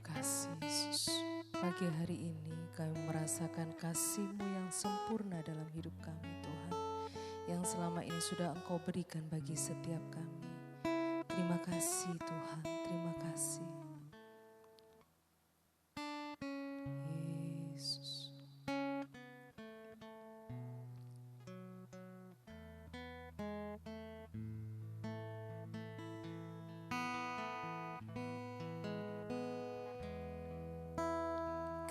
kasih Yesus. Pagi hari ini kami merasakan kasih-Mu yang sempurna dalam hidup kami Tuhan. Yang selama ini sudah Engkau berikan bagi setiap kami. Terima kasih Tuhan, terima kasih. Yesus.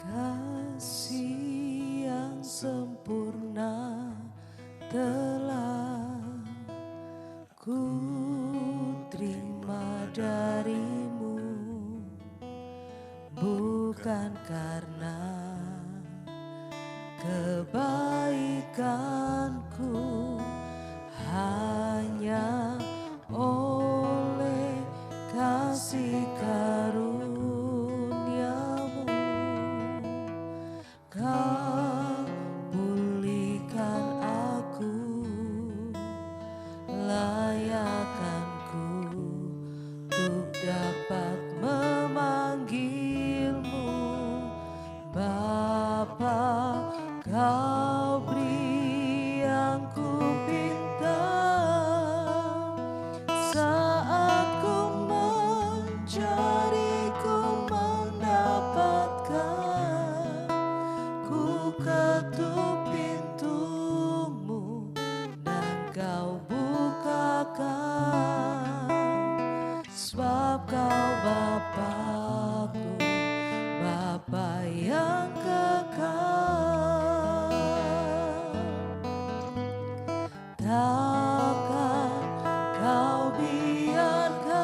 Kasih yang sempurna telah ku terima darimu, bukan karena kebaikanku, hanya oleh kasih karuniamu. Kau pulihkan aku, layakkanku untuk dapat memanggilmu Bapa. Kau beri yang ku pinta saat ku mencari, ku mendapatkan. Ku ketuk pintumu dan kau bukakan, sebab kau Bapa-Ku, Bapa yang kekal. Takkan kau biarkan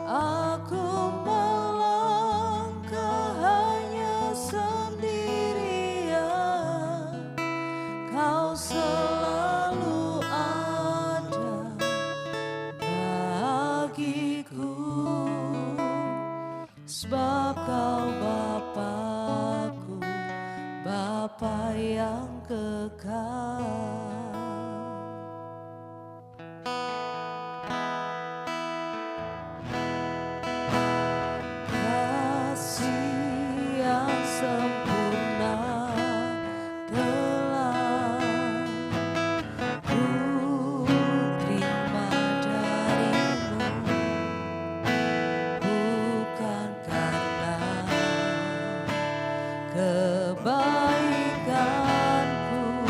aku melangkah hanya sendirian. Kau selalu ada bagiku, sebab kau Bapa-Ku, Bapa yang kekal. Kasih yang sempurna telah ku terima darimu, bukan karena kebaikanku,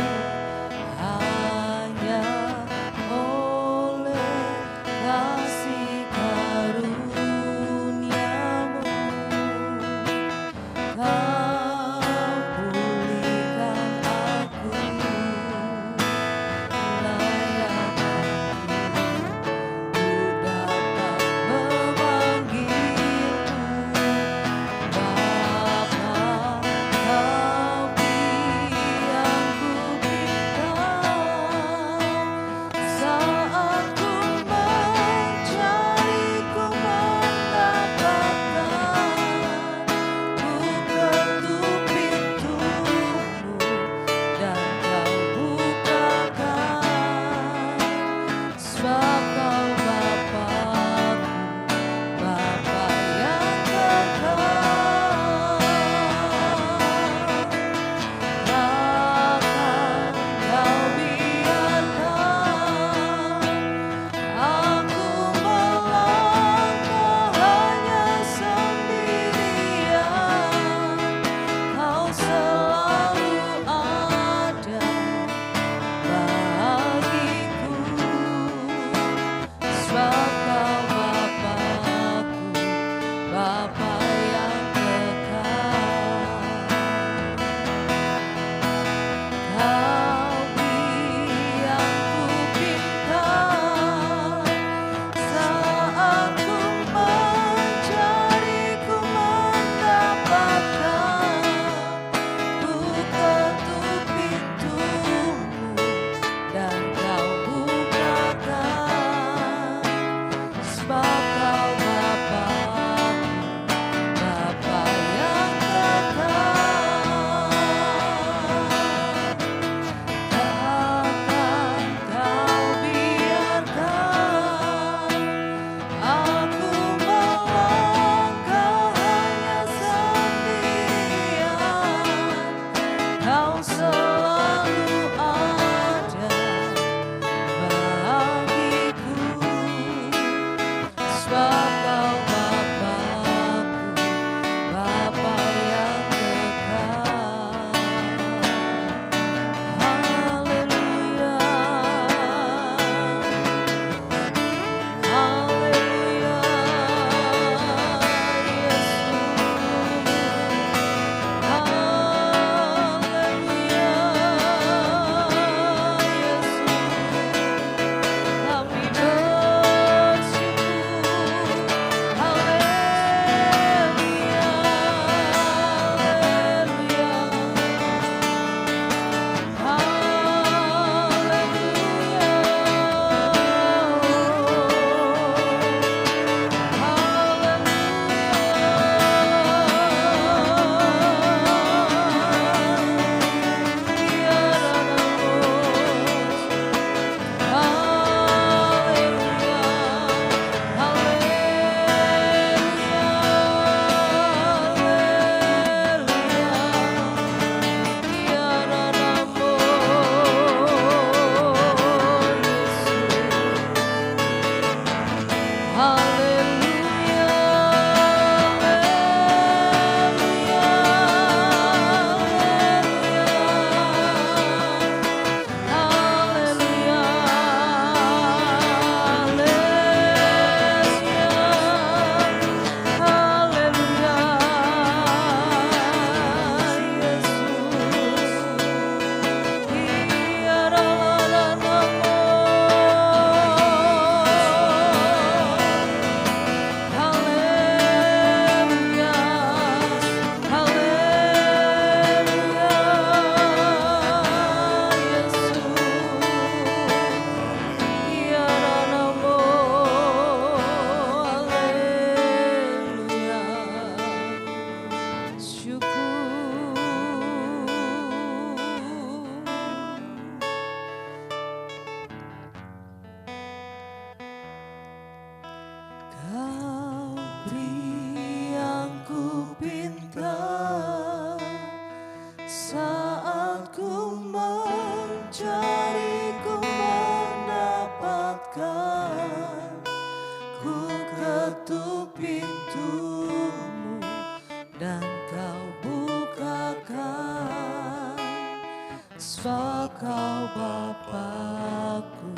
Engkau Bapa-Ku,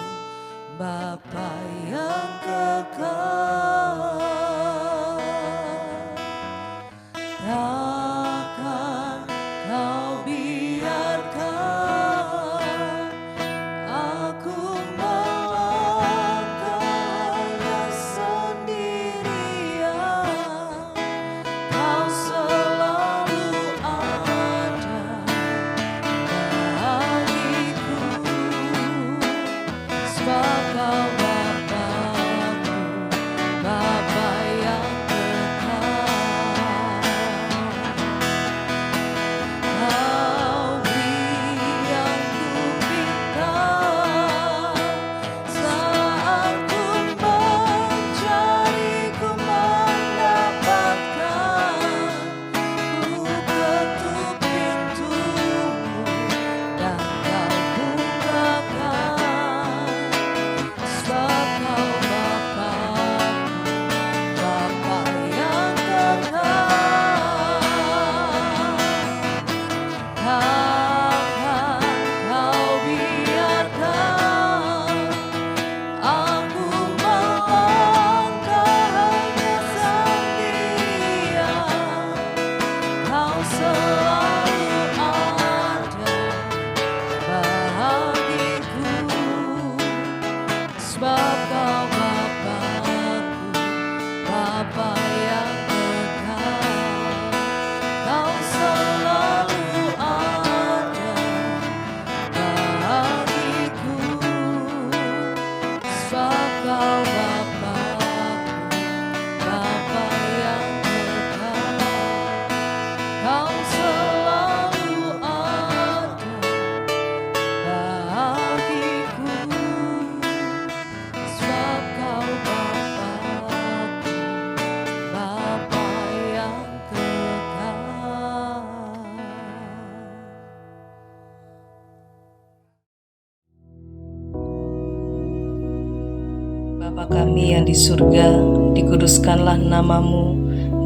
Bapa yang kekal. Takkan Kau biarkan aku melangkah hanya sendirian. Kau selalu ada bagiku, sebab Kau Bapa-Ku, Bapa yang kekal. Kau beri yang ku minta saat ku mencari, ku mendapatkan. Ku ketuk pintu-Mu dan Kau bukakan, sebab Kau Bapa-Ku, Bapa yang kekal. Takkan Kau biarkan aku melangkah hanya sendirian. Kau selalu ada bagiku, sebab Kau Bapa-Ku, Bapa yang kekal. Kau selalu ada bagiku, sebab Kau Bapa-Ku, Bapa yang kekal. Kau selalu ada bagiku, sebab Kau Bapa-Ku, Bapa yang kekal. Bapa kami yang di surga, dikuduskanlah nama-Mu,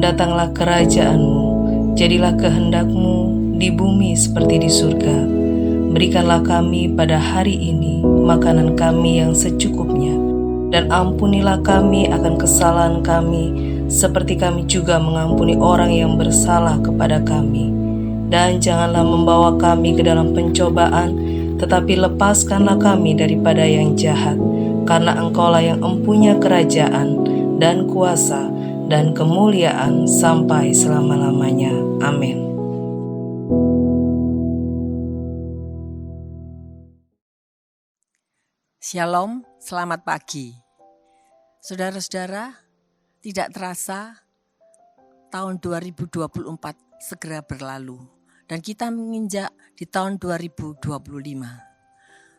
datanglah kerajaan-Mu, jadilah kehendak-Mu di bumi seperti di surga. Berikanlah kami pada hari ini makanan kami yang secukupnya, dan ampunilah kami akan kesalahan kami, seperti kami juga mengampuni orang yang bersalah kepada kami. Dan janganlah membawa kami ke dalam pencobaan, tetapi lepaskanlah kami daripada yang jahat. Karena Engkaulah yang empunya kerajaan dan kuasa dan kemuliaan sampai selama-lamanya. Amin. Shalom, selamat pagi. Saudara-saudara, tidak terasa tahun 2024 segera berlalu dan kita menginjak di tahun 2025.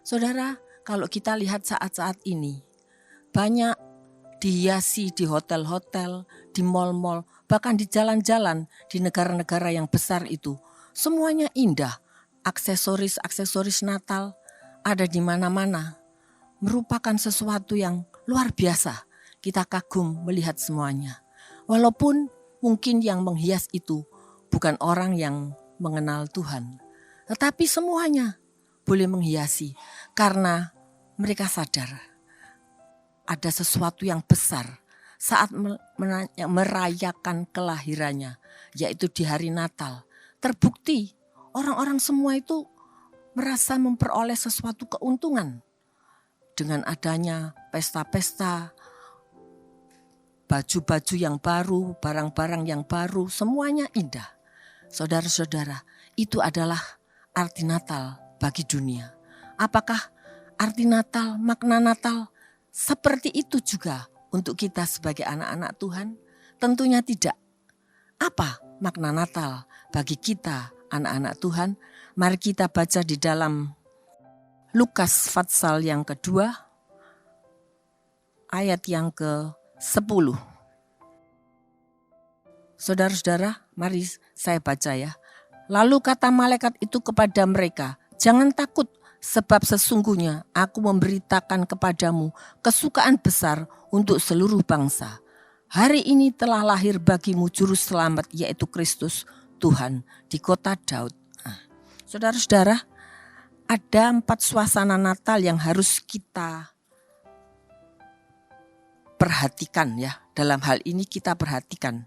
Saudara, kalau kita lihat saat-saat ini, banyak dihiasi di hotel-hotel, di mal-mal, bahkan di jalan-jalan di negara-negara yang besar itu. Semuanya indah, aksesoris-aksesoris Natal ada di mana-mana. Merupakan sesuatu yang luar biasa. Kita kagum melihat semuanya. Walaupun mungkin yang menghias itu bukan orang yang mengenal Tuhan. Tetapi semuanya boleh menghiasi karena mereka sadar ada sesuatu yang besar saat merayakan kelahirannya, yaitu di hari Natal. Terbukti orang-orang semua itu merasa memperoleh sesuatu keuntungan dengan adanya pesta-pesta, baju-baju yang baru, barang-barang yang baru, semuanya indah. Saudara-saudara, itu adalah arti Natal bagi dunia. Apakah arti Natal, makna Natal seperti itu juga untuk kita sebagai anak-anak Tuhan? Tentunya tidak. Apa makna Natal bagi kita anak-anak Tuhan? Mari kita baca di dalam Lukas pasal yang kedua, ayat yang ke-10. Saudara-saudara, mari saya baca ya. Lalu kata malaikat itu kepada mereka, jangan takut, sebab sesungguhnya aku memberitakan kepadamu kesukaan besar untuk seluruh bangsa. Hari ini telah lahir bagimu juru selamat, yaitu Kristus Tuhan di kota Daud. Saudara-saudara, ada 4 suasana Natal yang harus kita perhatikan ya. Dalam hal ini kita perhatikan.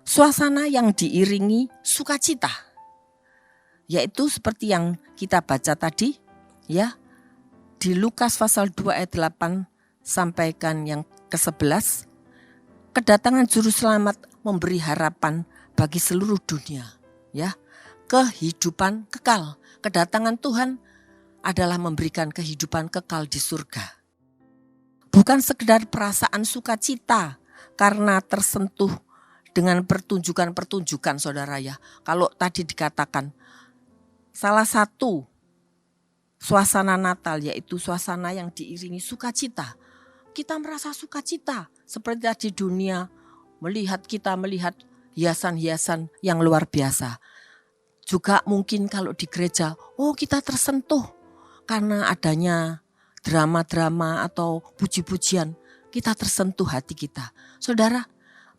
Suasana yang diiringi sukacita. Yaitu seperti yang kita baca tadi ya. Di Lukas pasal 2 ayat 8 sampaikan yang ke-11. Kedatangan juru selamat memberi harapan bagi seluruh dunia ya. Kehidupan kekal. Kedatangan Tuhan adalah memberikan kehidupan kekal di surga. Bukan sekedar perasaan sukacita karena tersentuh dengan pertunjukan-pertunjukan saudara ya. Kalau tadi dikatakan salah satu suasana Natal yaitu suasana yang diiringi sukacita. Kita merasa sukacita seperti di dunia melihat hiasan-hiasan yang luar biasa. Juga mungkin kalau di gereja, kita tersentuh karena adanya drama-drama atau puji-pujian. Kita tersentuh hati kita. Saudara,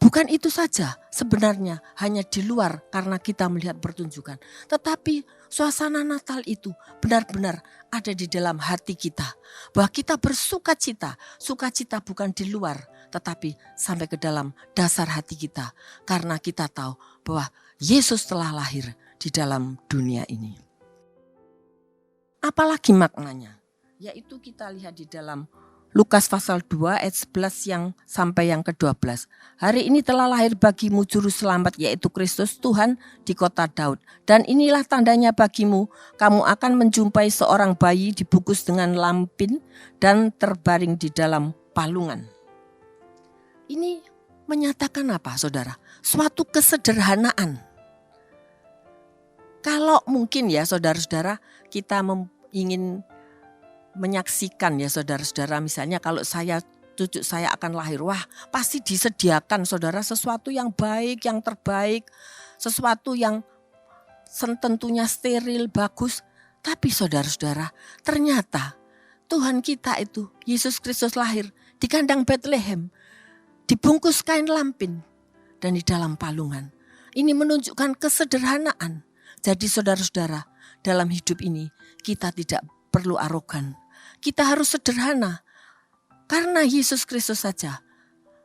bukan itu saja sebenarnya hanya di luar karena kita melihat pertunjukan. Tetapi suasana Natal itu benar-benar ada di dalam hati kita. Bahwa kita bersukacita. Sukacita bukan di luar tetapi sampai ke dalam dasar hati kita. Karena kita tahu bahwa Yesus telah lahir di dalam dunia ini. Apalagi maknanya? Yaitu kita lihat di dalam Lukas pasal 2 ayat 11 yang sampai yang ke-12. Hari ini telah lahir bagimu juru selamat yaitu Kristus Tuhan di kota Daud. Dan inilah tandanya bagimu, kamu akan menjumpai seorang bayi dibungkus dengan lampin dan terbaring di dalam palungan. Ini menyatakan apa saudara? Suatu kesederhanaan. Kalau mungkin ya saudara-saudara kita ingin menyaksikan ya saudara-saudara, misalnya kalau cucu saya akan lahir, pasti disediakan saudara sesuatu yang baik, yang terbaik, sesuatu yang tentunya steril, bagus. Tapi saudara-saudara, ternyata Tuhan kita itu, Yesus Kristus lahir di kandang Bethlehem, dibungkus kain lampin dan di dalam palungan. Ini menunjukkan kesederhanaan. Jadi saudara-saudara, dalam hidup ini kita tidak perlu arogan. Kita harus sederhana. Karena Yesus Kristus saja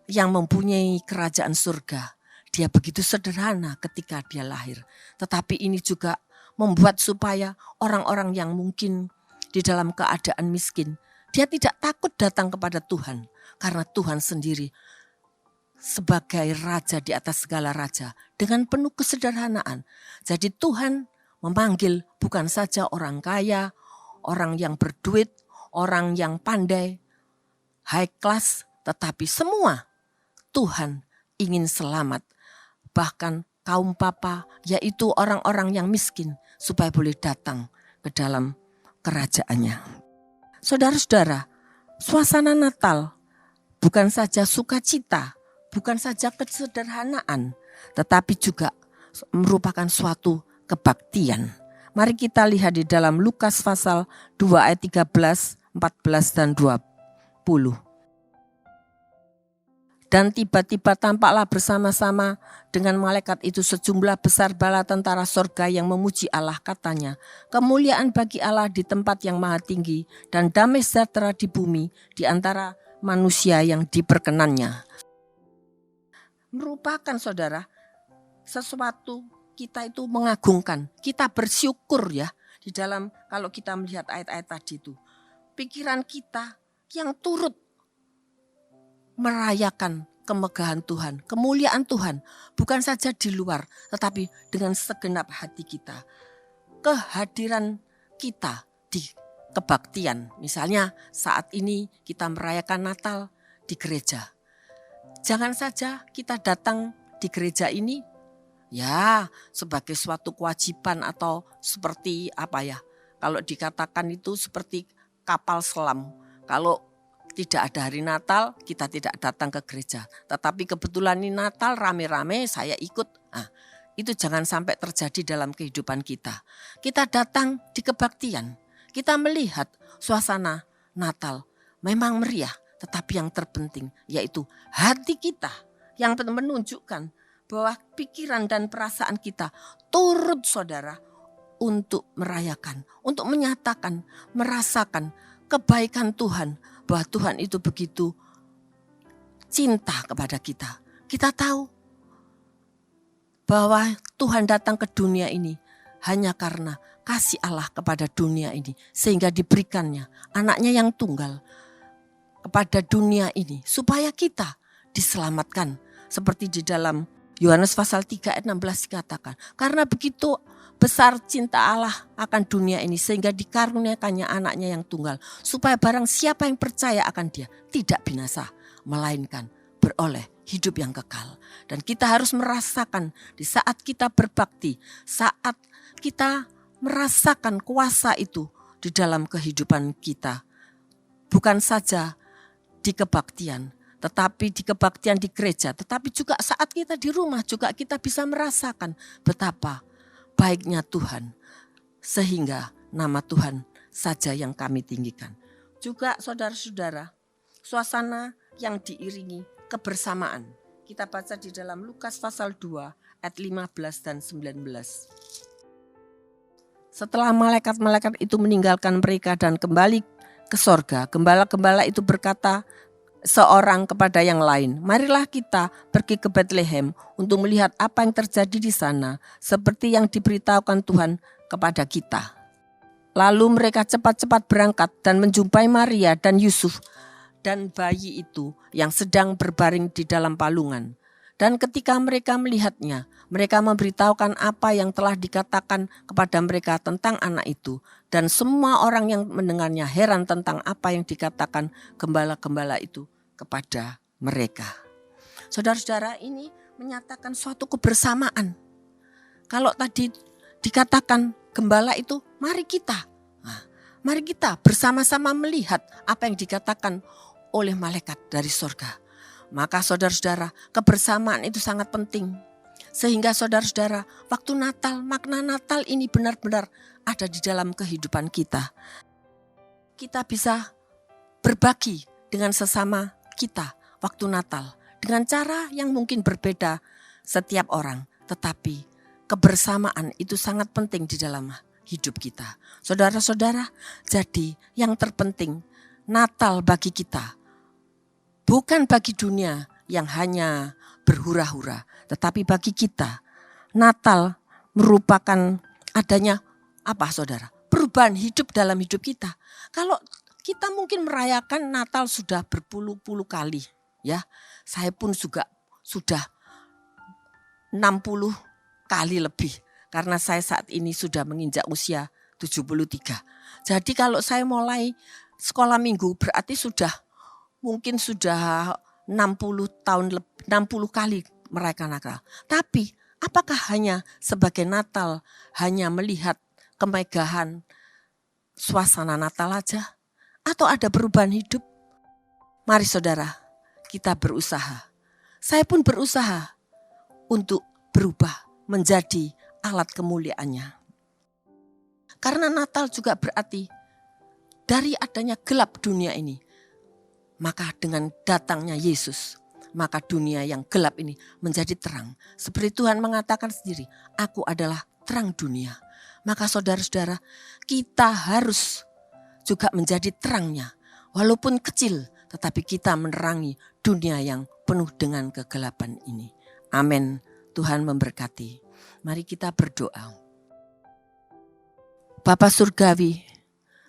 yang mempunyai kerajaan surga. Dia begitu sederhana ketika dia lahir. Tetapi ini juga membuat supaya orang-orang yang mungkin di dalam keadaan miskin, dia tidak takut datang kepada Tuhan. Karena Tuhan sendiri sebagai raja di atas segala raja dengan penuh kesederhanaan. Jadi Tuhan memanggil bukan saja orang kaya, orang yang berduit, orang yang pandai, high class, tetapi semua Tuhan ingin selamat. Bahkan kaum papa, yaitu orang-orang yang miskin, supaya boleh datang ke dalam kerajaannya. Saudara-saudara, suasana Natal bukan saja sukacita, bukan saja kesederhanaan, tetapi juga merupakan suatu kebaktian. Mari kita lihat di dalam Lukas pasal 2 ayat 13, 14 dan 20. Dan tiba-tiba tampaklah bersama-sama dengan malaikat itu sejumlah besar bala tentara sorga yang memuji Allah, katanya, kemuliaan bagi Allah di tempat yang maha tinggi dan damai sejahtera di bumi di antara manusia yang diperkenannya. Merupakan saudara sesuatu kita itu mengagungkan, kita bersyukur ya di dalam kalau kita melihat ayat-ayat tadi itu. Pikiran kita yang turut merayakan kemegahan Tuhan, kemuliaan Tuhan, bukan saja di luar, tetapi dengan segenap hati kita. Kehadiran kita di kebaktian, misalnya saat ini kita merayakan Natal di gereja. Jangan saja kita datang di gereja ini ya sebagai suatu kewajiban atau seperti apa ya, kalau dikatakan itu seperti kapal selam. Kalau tidak ada hari Natal, kita tidak datang ke gereja. Tetapi kebetulan ini Natal, rame-rame saya ikut. Nah, itu jangan sampai terjadi dalam kehidupan kita. Kita datang di kebaktian. Kita melihat suasana Natal memang meriah. Tetapi yang terpenting yaitu hati kita yang menunjukkan bahwa pikiran dan perasaan kita turut saudara untuk merayakan, untuk menyatakan, merasakan kebaikan Tuhan, bahwa Tuhan itu begitu cinta kepada kita. Kita tahu bahwa Tuhan datang ke dunia ini hanya karena kasih Allah kepada dunia ini, sehingga diberikannya anaknya yang tunggal kepada dunia ini supaya kita diselamatkan. Seperti di dalam Yohanes pasal 3 ayat 16 dikatakan, karena begitu besar cinta Allah akan dunia ini sehingga dikaruniakannya anaknya yang tunggal, supaya barang siapa yang percaya akan dia tidak binasa, melainkan beroleh hidup yang kekal. Dan kita harus merasakan di saat kita berbakti, saat kita merasakan kuasa itu di dalam kehidupan kita. Bukan saja di kebaktian, tetapi di kebaktian di gereja, tetapi juga saat kita di rumah juga kita bisa merasakan betapa baiknya Tuhan, sehingga nama Tuhan saja yang kami tinggikan. Juga saudara-saudara, suasana yang diiringi kebersamaan. Kita baca di dalam Lukas pasal 2 ayat 15 dan 19. Setelah malaikat-malaikat itu meninggalkan mereka dan kembali ke sorga, gembala-gembala itu berkata seorang kepada yang lain, marilah kita pergi ke Betlehem untuk melihat apa yang terjadi di sana, seperti yang diberitahukan Tuhan kepada kita. Lalu mereka cepat-cepat berangkat dan menjumpai Maria dan Yusuf dan bayi itu yang sedang berbaring di dalam palungan. Dan ketika mereka melihatnya, mereka memberitahukan apa yang telah dikatakan kepada mereka tentang anak itu. Dan semua orang yang mendengarnya heran tentang apa yang dikatakan gembala-gembala itu kepada mereka. Saudara-saudara, ini menyatakan suatu kebersamaan. Kalau tadi dikatakan gembala itu, mari kita bersama-sama melihat apa yang dikatakan oleh malaikat dari sorga. Maka saudara-saudara, kebersamaan itu sangat penting. Sehingga saudara-saudara, waktu Natal, makna Natal ini benar-benar ada di dalam kehidupan kita. Kita bisa berbagi dengan sesama kita waktu Natal dengan cara yang mungkin berbeda setiap orang. Tetapi kebersamaan itu sangat penting di dalam hidup kita. Saudara-saudara, jadi yang terpenting Natal bagi kita, bukan bagi dunia yang hanya berhura-hura, tetapi bagi kita Natal merupakan adanya apa saudara? Perubahan hidup dalam hidup kita. Kalau kita mungkin merayakan Natal sudah berpuluh-puluh kali, ya. Saya pun juga sudah 60 kali lebih karena saya saat ini sudah menginjak usia 73. Jadi kalau saya mulai sekolah minggu berarti mungkin sudah 60 kali merayakan Natal. Tapi apakah hanya sebagai Natal hanya melihat kemegahan suasana Natal aja? Atau ada perubahan hidup? Mari saudara, kita berusaha. Saya pun berusaha untuk berubah menjadi alat kemuliaannya. Karena Natal juga berarti dari adanya gelap dunia ini, maka dengan datangnya Yesus, maka dunia yang gelap ini menjadi terang. Seperti Tuhan mengatakan sendiri, aku adalah terang dunia. Maka saudara-saudara, kita harus juga menjadi terangnya. Walaupun kecil, tetapi kita menerangi dunia yang penuh dengan kegelapan ini. Amin. Tuhan memberkati. Mari kita berdoa. Bapa Surgawi,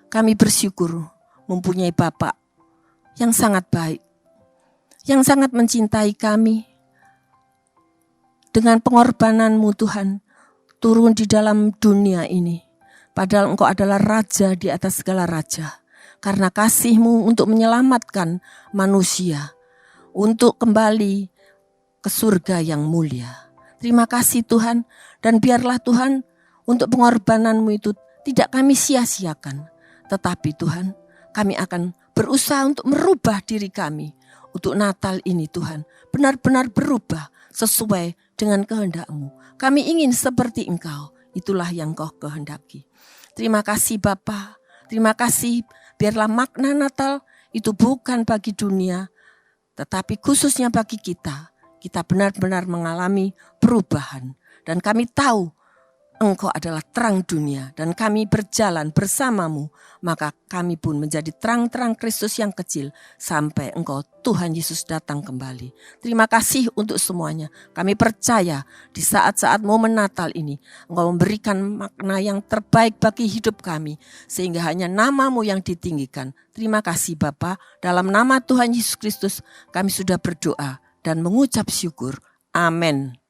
kami bersyukur mempunyai Bapa yang sangat baik, yang sangat mencintai kami. Dengan pengorbanan-Mu Tuhan, turun di dalam dunia ini. Padahal Engkau adalah Raja di atas segala raja. Karena kasih-Mu untuk menyelamatkan manusia, untuk kembali ke surga yang mulia. Terima kasih Tuhan, dan biarlah Tuhan untuk pengorbanan-Mu itu tidak kami sia-siakan. Tetapi Tuhan, kami akan berusaha untuk merubah diri kami. Untuk Natal ini Tuhan, benar-benar berubah sesuai dengan kehendak-Mu. Kami ingin seperti Engkau, itulah yang Kau kehendaki. Terima kasih Bapa, terima kasih. Biarlah makna Natal itu bukan bagi dunia, tetapi khususnya bagi kita. Kita benar-benar mengalami perubahan. Dan kami tahu Engkau adalah terang dunia dan kami berjalan bersamamu, maka kami pun menjadi terang-terang Kristus yang kecil sampai Engkau Tuhan Yesus datang kembali. Terima kasih untuk semuanya. Kami percaya di saat-saat momen Natal ini Engkau memberikan makna yang terbaik bagi hidup kami sehingga hanya nama-Mu yang ditinggikan. Terima kasih Bapa, dalam nama Tuhan Yesus Kristus kami sudah berdoa dan mengucap syukur. Amin.